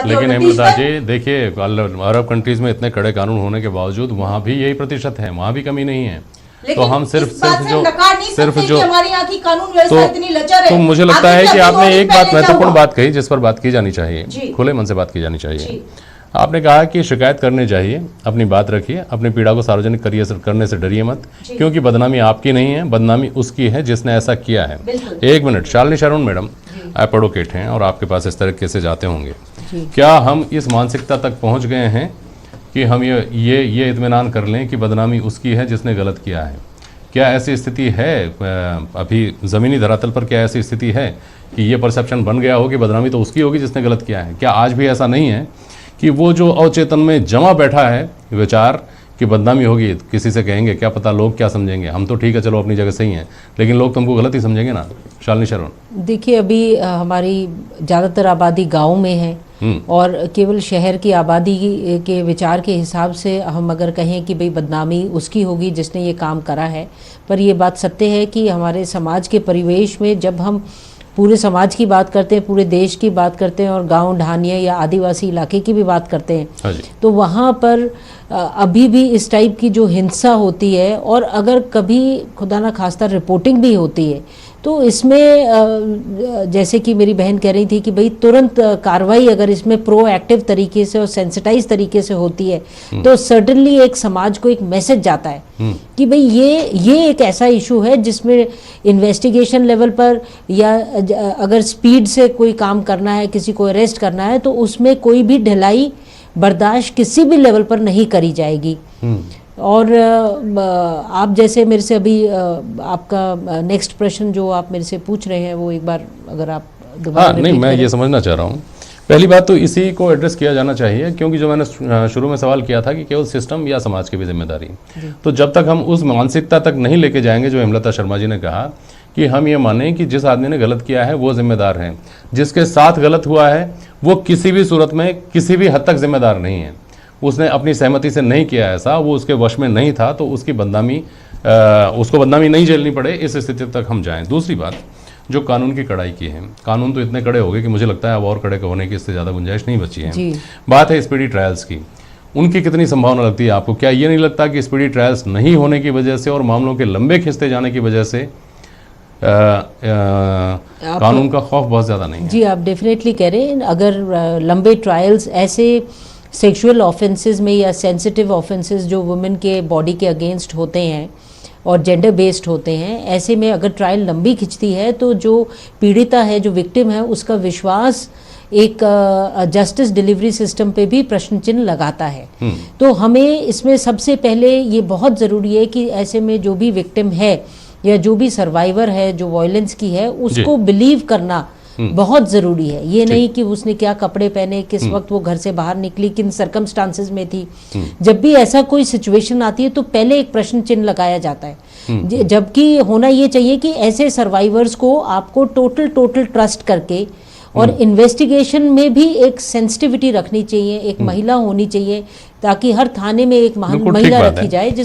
लेकिन हेमलता जी देखिए, अरब कंट्रीज में इतने कड़े कानून होने के बावजूद वहाँ भी यही प्रतिशत है, वहाँ भी कमी नहीं है। तो हम सिर्फ जो हमारे यहाँ की कानून व्यवस्था इतनी लचर है। तो मुझे लगता है कि आपने एक बात महत्वपूर्ण बात कही जिस पर बात की जानी चाहिए, खुले मन से बात की जानी चाहिए। आपने कहा कि शिकायत करनी चाहिए, अपनी बात रखिए, अपनी पीड़ा को सार्वजनिक करने से डरिए मत, क्योंकि बदनामी आपकी नहीं है, बदनामी उसकी है जिसने ऐसा किया है। एक मिनट, शालिनी शरण मैडम, आप एडवोकेट हैं और आपके पास इस तरह के केसेस जाते होंगे, क्या हम इस मानसिकता तक पहुंच गए हैं कि हम ये इत्मीनान कर लें कि बदनामी उसकी है जिसने गलत किया है? क्या ऐसी स्थिति है अभी ज़मीनी धरातल पर? क्या ऐसी स्थिति है कि ये परसेप्शन बन गया हो कि बदनामी तो उसकी होगी जिसने गलत किया है? क्या आज भी ऐसा नहीं है कि वो जो अवचेतन में जमा बैठा है विचार कि बदनामी होगी, किसी से कहेंगे, क्या पता लोग क्या समझेंगे, हम तो ठीक है चलो अपनी जगह सही हैं, लेकिन लोग तुमको गलत ही समझेंगे ना? शालिनी शरण, देखिए अभी हमारी ज़्यादातर आबादी गांव में है और केवल शहर की आबादी के विचार के हिसाब से हम अगर कहें कि भाई बदनामी उसकी होगी जिसने ये काम करा है, पर ये बात सत्य है कि हमारे समाज के परिवेश में जब हम पूरे समाज की बात करते हैं, पूरे देश की बात करते हैं और गांव ढानिया या आदिवासी इलाके की भी बात करते हैं, तो वहाँ पर अभी भी इस टाइप की जो हिंसा होती है और अगर कभी खुदा ना खास्ता रिपोर्टिंग भी होती है तो इसमें जैसे कि मेरी बहन कह रही थी कि भाई तुरंत कार्रवाई अगर इसमें प्रोएक्टिव तरीके से और सेंसिटाइज तरीके से होती है तो सर्टेनली एक समाज को एक मैसेज जाता है कि भाई ये एक ऐसा इशू है जिसमें इन्वेस्टिगेशन लेवल पर या अगर स्पीड से कोई काम करना है, किसी को अरेस्ट करना है, तो उसमें कोई भी ढिलाई बर्दाश्त किसी भी लेवल पर नहीं करी जाएगी। और आप जैसे मेरे से अभी आपका नेक्स्ट प्रश्न जो आप मेरे से पूछ रहे हैं वो एक बार अगर आप दोबारा नहीं, मैं ये समझना चाह रहा हूँ, पहली बात तो इसी को एड्रेस किया जाना चाहिए, क्योंकि जो मैंने शुरू में सवाल किया था कि केवल सिस्टम या समाज की भी जिम्मेदारी, तो जब तक हम उस मानसिकता तक नहीं लेके जाएंगे जो हेमलता शर्मा जी ने कहा कि हम ये माने कि जिस आदमी ने गलत किया है वो जिम्मेदार है, जिसके साथ गलत हुआ है वो किसी भी सूरत में किसी भी हद तक जिम्मेदार नहीं है, उसने अपनी सहमति से नहीं किया ऐसा, वो उसके वश में नहीं था, तो उसकी बदनामी उसको बदनामी नहीं झेलनी पड़े, इस स्थिति तक हम जाएं। दूसरी बात, जो कानून की कड़ाई की है, कानून तो इतने कड़े हो गए कि मुझे लगता है अब और कड़े होने की इससे ज़्यादा गुंजाइश नहीं बची है। बात है स्पीडी ट्रायल्स की, उनकी कितनी संभावना लगती है आपको? क्या ये नहीं लगता कि स्पीडी ट्रायल्स नहीं होने की वजह से और मामलों के लंबे खिंचते जाने की वजह से कानून का खौफ बहुत ज़्यादा नहीं है? जी, आप डेफिनेटली कह रहे हैं, अगर लंबे ट्रायल्स ऐसे सेक्सुअल ऑफेंसेस में या सेंसिटिव ऑफेंसेस जो वुमेन के बॉडी के अगेंस्ट होते हैं और जेंडर बेस्ड होते हैं, ऐसे में अगर ट्रायल लंबी खिंचती है तो जो पीड़िता है, जो विक्टिम है, उसका विश्वास एक जस्टिस डिलीवरी सिस्टम पे भी प्रश्न चिन्ह लगाता है। तो हमें इसमें सबसे पहले ये बहुत ज़रूरी है कि ऐसे में जो भी विक्टिम है या जो भी सर्वाइवर है जो वायलेंस की है उसको बिलीव करना बहुत ज़रूरी है। ये नहीं कि उसने क्या कपड़े पहने, किस वक्त वो घर से बाहर निकली, किन सर्कमस्टांसेस में थी। जब भी ऐसा कोई सिचुएशन आती है तो पहले एक प्रश्न चिन्ह लगाया जाता है, जबकि होना ये चाहिए कि ऐसे सर्वाइवर्स को आपको टोटल ट्रस्ट करके और इन्वेस्टिगेशन में भी एक सेंसिटिविटी रखनी चाहिए, एक महिला होनी चाहिए, ताकि हर थाने में एक महिला रखी जाए जिस